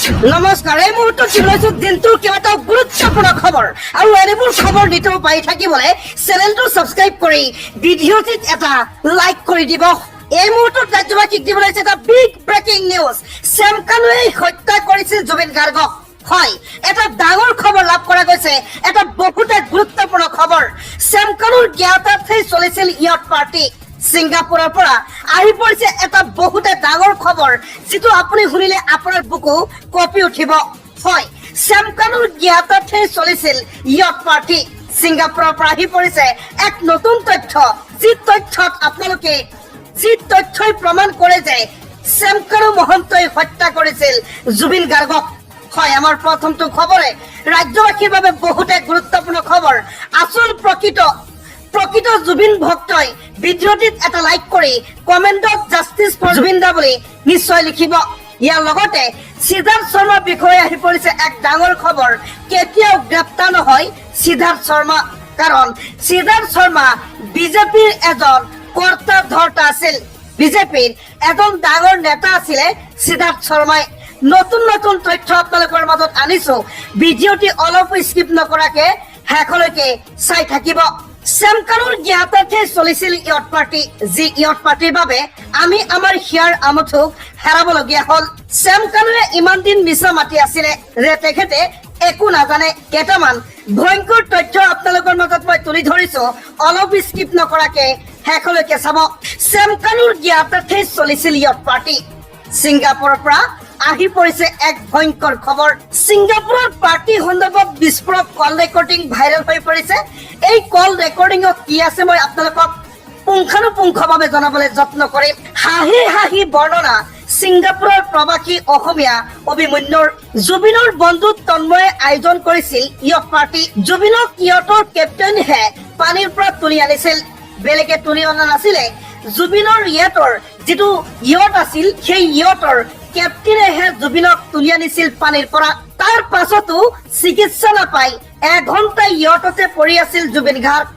নমস্কাৰ, এই মুহূৰ্তত চিলাইছো দিনটোৰ কেইবাটাও গুৰুত্বপূৰ্ণ খবৰ আৰু এনেবোৰ খবৰ নিতৌ পাই থাকিবলৈ চেনেলটো ছাবস্ক্ৰাইব কৰি ভিডিঅ'টিত এটা লাইক কৰি দিব। এই মুহূৰ্তত ৰাজ্যবাসীক দিবলৈ এটা বিগ ব্ৰেকিং নিউজ। শ্যাম কানুৱে হত্যা কৰিছিল জুবিন গাৰ্গক। হয়, এটা ডাঙৰ খবৰ লাভ কৰা গৈছে, এটা বহুতে গুৰুত্বপূৰ্ণ খবৰ। শ্যাম কানুৰ জ্ঞাতাৰ্থে চলিছিল ইয়ট পাৰ্টি। ছিংগাপুৰৰ পৰা আহি পৰিছে এটা বহুতে ডাঙৰ খবৰ, যিটো আপুনি শুনিলে আপোনাৰ বুকু কঁপি উঠিব। হয়, শ্যাম কানুৰ জ্ঞাতাৰ্থে চলিছিল ইয়ট পাৰ্টি। ছিংগাপুৰৰ পৰা আহি পৰিছে এক নতুন তথ্য, যি তথ্যই প্ৰমাণ কৰে যে শ্যাম কানু মহন্তই হত্যা কৰিছিল জুবিন গাৰ্গক। হয়, আমাৰ প্ৰথমটো খবৰে ৰাজ্যবাসীৰ বাবে বহুতে গুৰুত্বপূৰ্ণ খবৰ। আচল প্ৰকৃত জুবিন ভক্তই ভিডিঅ'টিত এটা লাইক কৰি কমেণ্টত জাষ্টিছ ফৰ জুবিন দা বুলি নিশ্চয় লিখিব। ইয়াৰ লগতে সিদ্ধাৰ্থ শৰ্মাৰ বিষয়ে আহি পৰিছে এক ডাঙৰ খবৰ। কেতিয়াও গ্ৰেপ্তাৰ নহয় সিদ্ধাৰ্থ শৰ্মা, কাৰণ সিদ্ধাৰ্থ শৰ্মা বিজেপিৰ এজন কৰ্তা ধৰ্তা আছিল। বিজেপিৰ এজন ডাঙৰ নেতা আছিলে সিদ্ধাৰ্থ শৰ্মাই। নতুন নতুন তথ্য আপোনালোকৰ মাজত আনিছো, ভিডিঅ'টি অলপো স্কিপ নকৰাকে শেষলৈকে চাই থাকিব। শ্যাম কানুৰ জ্ঞাতাৰ্থে চলিছিল ইয়ট পাৰ্টি, যি ইয়ট পাৰ্টিৰ বাবে আমি আমাৰ হিয়াৰ আমঠুক হেৰাবলগীয়া হল। শ্যাম কানুৰে ইমান দিন মিছা মাতি আছিলে যে তেখেতে একো নাজানে। কেইটামান ভয়ংকৰ তথ্য আপোনালোকৰ মাজত মই তুলি ধৰিছো, অলপ স্কিপ নকৰাকে শেষলৈকে চাব। শ্যাম কানুৰ জ্ঞাতাৰ্থে চলিছিল ইয়ট পাৰ্টি। ছিংগাপুৰৰ পৰা আহি পৰিছে এক ভয়ংকৰ খবৰ। ছিংগাপুৰৰ পাৰ্টি সন্দৰ্ভত বিস্ফোৰক কল ৰেকৰ্ডিং ভাইৰেল হৈ পৰিছে। এই কল ৰেকৰ্ডিঙত কি আছে মই আপোনালোকক পুংখানুপুংখভাৱে জনাবলৈ যত্ন কৰিম। হাঁহি হাঁহি বৰ্ণনা ছিংগাপুৰৰ প্ৰবাসী অসমীয়া অভিমন্যুৰ। জুবিনৰ বন্ধু তন্ময়ে আয়োজন কৰিছিল ইয়ট পাৰ্টি। জুবিনক ইয়টৰ কেপ্টেইনহে পানীৰ পৰা তুলি আনিছিল, বেলেগে তুলি অনা নাছিলে। জুবিনৰ যিটো ইয়ট আছিল, সেই ইয়টৰ কেপ্টেইনেহে জুবিনক তুলি আনিছিল পানীৰ পৰা। তাৰ পাছতো চিকিৎসা নাপাই এঘণ্টা ইয়টতে পৰি আছিল জুবিন গাৰ্গ।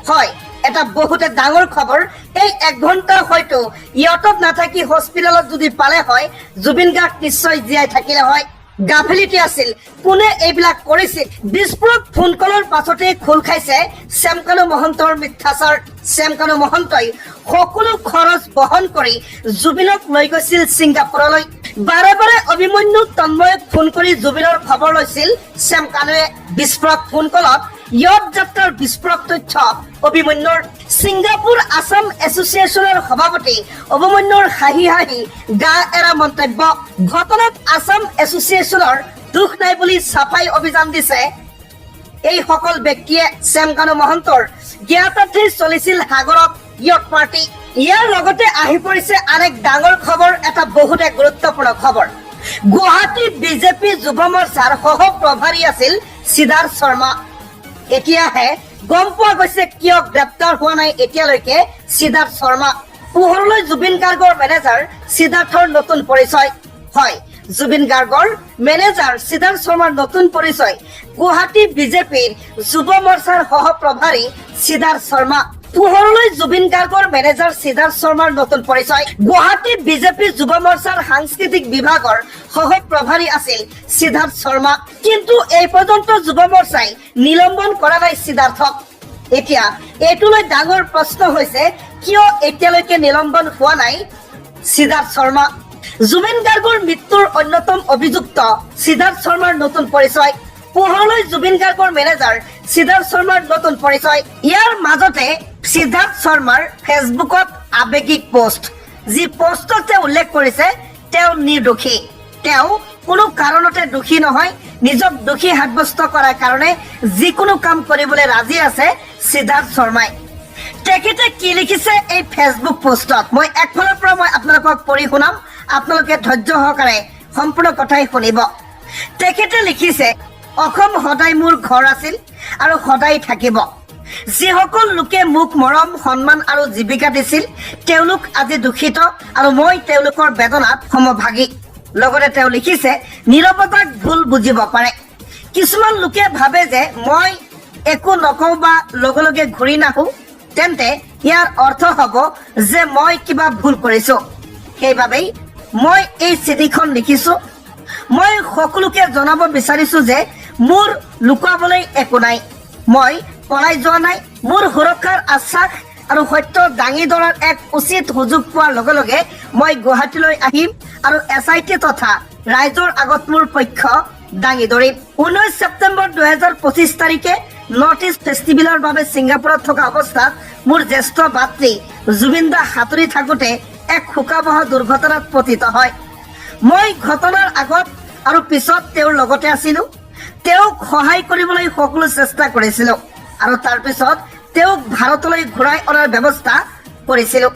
হয়, এটা বহুতে ডাঙৰ খবৰ। এই এঘণ্টা হয়তো ইয়টত নাথাকি হস্পিটেলত যদি পালে হয়, জুবিন গাৰ্গ নিশ্চয় জীয়াই থাকিলে হয়। গাফিলতি আছিল, কোনে এইবিলাক কৰিছিল? বিস্ফোৰক ফোন কলৰ পাছতে খোল খাইছে শ্যাম কানু মহন্তৰ মিথ্যাচাৰ। শ্যাম কানু মহন্তই সকলো খৰচ বহন কৰি জুবিনক লৈ গৈছিল ছিংগাপুৰলৈ। বাৰে বাৰে অভিমন্যু তন্ময়ক ফোন কৰি জুবিনৰ খবৰ লৈছিল শ্যাম কানুৱে। বিস্ফোৰক ফোন কলত ইয়ট যাত্ৰাৰ বিস্ফোৰক তথ্য অভিমন্যুৰ। ছিংগাপুৰ আছাম এছ'চিয়েশ্যনৰ সভাপতি অভিমন্যুৰ হাঁহি হাঁহি গা এৰা মন্তব্য। ঘটনাত আছাম এছ'চিয়েশ্যনৰ দুখ নাই বুলি চাফাই অভিযান দিছে এই সকল ব্যক্তিয়ে। শ্যাম কানু মহন্তৰ জ্ঞাতাৰ্থে চলিছিল সাগৰত ইয়ট পাৰ্টি। ইয়াৰ লগতে আহি পৰিছে আন এক ডাঙৰ খবৰ, এটা বহুতে গুৰুত্বপূৰ্ণ খবৰ। গুৱাহাটী বিজেপি যুৱ মৰ্চাৰ সহ প্ৰভাৰী আছিল সিদ্ধাৰ্থ শৰ্মা। এতিয়াহে গম পোৱা গৈছে কিয় গ্ৰেপ্তাৰ হোৱা নাই এতিয়ালৈকে সিদ্ধাৰ্থ শৰ্মা। পোহৰলৈ জুবিন গাৰ্গৰ মেনেজাৰ সিদ্ধাৰ্থৰ নতুন পৰিচয়। হয়, জুবিন গাৰ্গৰ মেনেজাৰ সিদ্ধাৰ্থ শৰ্মাৰ নতুন পৰিচয়। গুৱাহাটী বিজেপিৰ যুৱ মৰ্চাৰ সহ প্ৰভাৰী সিদ্ধাৰ্থ শৰ্মা। পোহৰলৈ জুবিন গাৰ্গৰ মেনেজাৰ সিদ্ধাৰ্থ শৰ্মাৰ নতুন পৰিচয়। গুৱাহাটী বিজেপি যুৱ মৰ্চাৰ সাংস্কৃতিক বিভাগৰ সহ প্ৰভাৰী আছিল সিদ্ধাৰ্থ শৰ্মা। কিন্তু এই পৰ্যন্ত যুৱ মৰ্চাই নিলম্বন কৰা নাই সিদ্ধাৰ্থক। এতিয়া এইটো লৈ ডাঙৰ প্ৰশ্ন হৈছে, কিয় এতিয়ালৈকে নিলম্বন হোৱা নাই সিদ্ধাৰ্থ শৰ্মা? জুবিন গাৰ্গৰ মৃত্যুৰ অন্যতম অভিযুক্ত সিদ্ধাৰ্থ শৰ্মাৰ নতুন পৰিচয়। পোহৰলৈ জুবিন গাৰ্গৰ মেনেজাৰ সিদ্ধাৰ্থ শৰ্মাৰ নতুন পৰিচয়। ইয়াৰ মাজতে সিদ্ধাৰ্থ শৰ্মাৰ ফেচবুকত আৱেগিক পোষ্ট, যি পোষ্টত তেওঁ উল্লেখ কৰিছে তেওঁ নিৰ্দোষী। তেওঁ কোনো কাৰণতে দোষী নহয়। নিজক দোষী সাব্যস্ত কৰাৰ কাৰণে যিকোনো কাম কৰিবলৈ ৰাজি আছে সিদ্ধাৰ্থ শৰ্মাই। তেখেতে কি লিখিছে এই ফেচবুক পোষ্টত মই একফালৰ পৰা আপোনালোকক পঢ়ি শুনাম, আপোনালোকে ধৈৰ্য সহকাৰে সম্পূৰ্ণ কথাই শুনিব। তেখেতে লিখিছে, অসম সদায় মোৰ ঘৰ আছিল আৰু সদায় থাকিব। যিসকল লোকে মোক মৰম সন্মান আৰু জীৱিকা দিছিল তেওঁলোক আজি দূষিত আৰু মই তেওঁলোকৰ বেদনাত সমভাগী। লগতে তেওঁ লিখিছে, নীৰৱতাক ভুল বুজিব পাৰে। কিছুমান লোকে ভাবে যে মই একো নকওঁ বা লগে লগে ঘূৰি নাহো, তেন্তে ইয়াৰ অৰ্থ হ'ব যে মই কিবা ভুল কৰিছো। সেইবাবেই মই এই চিঠিখন লিখিছো। মই সকলোকে জনাব বিচাৰিছো যে মোৰ লুকুৱাবলৈ একো নাই। মই পলাই যোৱা নাই। মোৰ সুৰক্ষাৰ আশ্বাস আৰু সত্য দাঙি ধৰাৰ এক উচিত সুযোগ পোৱাৰ লগে লগে মই গুৱাহাটীলৈ আহিম আৰু SIT তথা ৰাইজৰ আগত মোৰ পক্ষ দাঙি ধৰিম। 19 ছেপ্টেম্বৰ 2025 তাৰিখে নৰ্থ ইষ্ট ফেষ্টিভেলৰ বাবে ছিংগাপুৰত থকা অৱস্থাত মোৰ জ্যেষ্ঠ ভাতৃ জুবিন দা সাঁতুৰি থাকোঁতে এক শোকাবহ দুৰ্ঘটনাত পতিত হয়। মই ঘটনাৰ আগত আৰু পিছত তেওঁৰ লগতে আছিলো। তেওঁক সহায় কৰিবলৈ সকলো চেষ্টা কৰিছিলো আৰু তাৰ পিছত তেওঁক ভাৰতলৈ ঘূৰাই অনাৰ ব্যৱস্থা কৰিছিলো।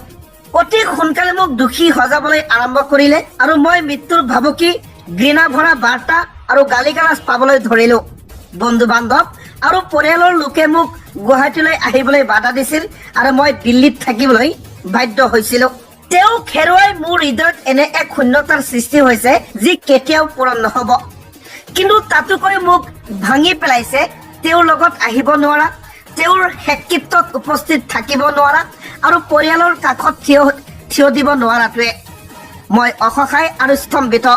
অতি সোনকালে মোক দোষী সজাবলৈ আৰম্ভ কৰিলে আৰু মই মৃত্যুৰ ভাবুকি, ঘৃণা ভৰা বাৰ্তা আৰু গালিগালাজ পাবলৈ ধৰিলো। বন্ধু বান্ধৱ আৰু পৰিয়ালৰ লোকে মোক গুৱাহাটীলৈ আহিবলৈ বাধা দিছিল আৰু মই দিল্লীত থাকিবলৈ বাধ্য হৈছিলো। তেওঁক হেৰুৱাই মোৰ হৃদয়ত এনে এক শূন্যতাৰ সৃষ্টি হৈছে যি কেতিয়াও পূৰণ নহব। কিন্তু তাতোকৈ মোক ভাঙি পেলাইছে তেওঁৰ লগত আহিব নোৱাৰা, তেওঁৰ শেষকৃত্যত উপস্থিত থাকিব নোৱাৰা আৰু পৰিয়ালৰ কাষত থিয় দিব নোৱাৰাটোৱে। মই অসহায় আৰু স্তম্ভিত,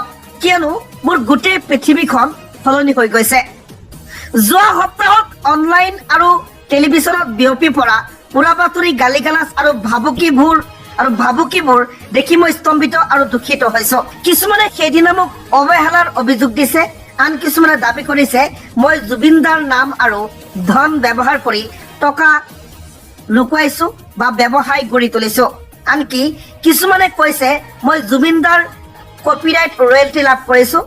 কিয়নো মোৰ গোটেই পৃথিৱীখন সলনি হৈ গৈছে। যোৱা সপ্তাহত অনলাইন আৰু টেলিভিছনত বিয়পি পৰা উৰা বাতৰি, গালিগালাজ আৰু ভাবুকিবোৰ দেখি মই স্তম্ভিত আৰু দুখিত হৈছো। কিছুমানে সেইদিনা মোক অৱহেলাৰ অভিযোগ দিছে, আন কিছুমানে দাবী কৰিছে মই জুবিন দাৰ নাম আৰু ধন ব্যৱহাৰ কৰি টকা লুকুৱাইছো বা ব্যৱসায় গঢ়ি তুলিছো। আনকি কিছুমানে কৈছে মই জুবিন দাৰ কপিৰাইট ৰয়েলটি লাভ কৰিছো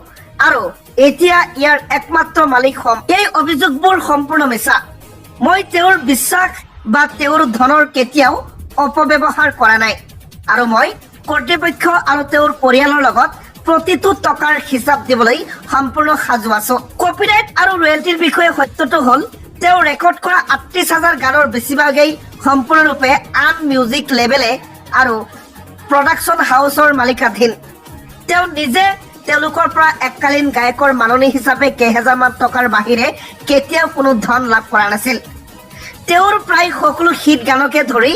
আৰু এতিয়া ইয়াৰ একমাত্ৰ মালিক হ'ম। এই অভিযোগবোৰ সম্পূৰ্ণ মিছা। মই তেওঁৰ বিশ্বাস বা তেওঁৰ ধনৰ কেতিয়াও অপব্যৱহাৰ কৰা নাই আৰু মই কৰ্তৃপক্ষ আৰু তেওঁৰ পৰিয়ালৰ লগত প্ৰতিটো টকাৰ হিচাপ দিবলৈ সম্পূৰ্ণ সাজু আছো। কপিৰাইট আৰু ৰয়েলটিৰ বিষয়ে সত্যটো হ'ল তেওঁ ৰেকৰ্ড কৰা ৩৮,০০০ গানৰ বেছিভাগেই সম্পূৰ্ণৰূপে আন মিউজিক লেবেলে আৰু প্ৰডাকশ্যন হাউচৰ মালিকাধীন। তেওঁ নিজে তেওঁলোকৰ পৰা এককালীন গায়কৰ মাননি হিচাপে কেইহাজাৰমান টকাৰ বাহিৰে কেতিয়াও কোনো ধন লাভ কৰা নাছিল। তেওঁৰ প্ৰায় সকলো হিট গানকে ধৰি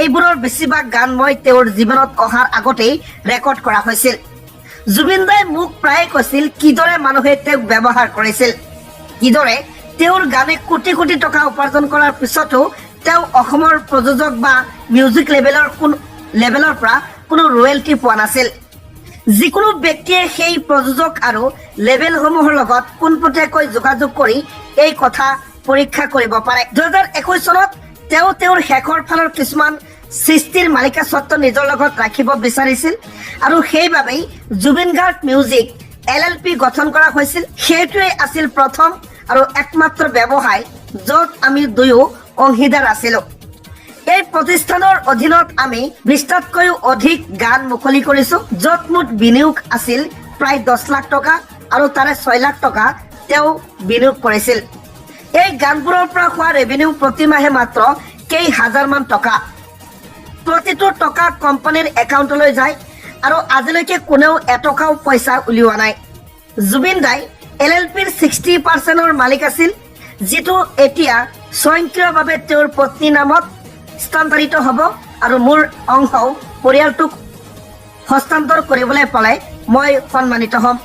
এইবোৰৰ বেছিভাগ গান মই তেওঁৰ জীৱনত অহাৰ আগতেই ৰেকৰ্ড কৰা হৈছিল। জুবিন দাই মোক প্ৰায়ে কৈছিল কিদৰে মানুহে তেওঁক ব্যৱহাৰ কৰিছিল, কিদৰে তেওঁৰ গানে কোটি কোটি টকা উপাৰ্জন কৰাৰ পিছতো তেওঁ অসমৰ প্ৰযোজক বা মিউজিক লেবেলৰ পৰা কোনো ৰয়েলটি পোৱা নাছিল। যিকোনো ব্যক্তিয়ে সেই প্ৰযোজক আৰু লেবেলসমূহৰ লগত পোনপটীয়াকৈ যোগাযোগ কৰি এই কথা পৰীক্ষা কৰিব পাৰে। 2021 চনত তেওঁ তেওঁৰ শেষৰ ফালৰ কিছুমান সৃষ্টিৰ মালিকাস্বত্ব নিজৰ লগত ৰাখিব বিচাৰিছিল আৰু সেইবাবেই জুবিন গাৰ্গ মিউজিক LLP গঠন কৰা হৈছিল। সেইটোৱেই আছিল প্ৰথম আৰু একমাত্ৰ ব্যৱসায় য'ত আমি দুয়ো অংশীদাৰ আছিলো। এই প্ৰতিষ্ঠানৰ অধীনত আমি ২০টাতকৈও অধিক গান মুকলি কৰিছো, য'ত মুঠ বিনিয়োগ আছিল প্ৰায় 10 লাখ টকা আৰু তাৰে 6 লাখ টকা তেওঁ বিনিয়োগ কৰিছিল। এই গানবোৰৰ পৰা হোৱা ৰেভিনিউ প্ৰতি মাহে মাত্ৰ কেইহাজাৰমান টকা। প্ৰতিটো টকা কোম্পানীৰ একাউণ্টলৈ যায় আৰু আজিলৈকে কোনেও এটকাও পইচা উলিওৱা নাই। জুবিন দাই LLPৰ 60%ৰ মালিক আছিল, যিটো এতিয়া স্বয়ংক্ৰিয়ভাৱে তেওঁৰ পত্নীৰ নামত স্থানান্তৰিত হ'ব আৰু মোৰ অংশও পৰিয়ালটোক হস্তান্তৰ কৰিবলৈ পালে মই সন্মানিত হ'ম।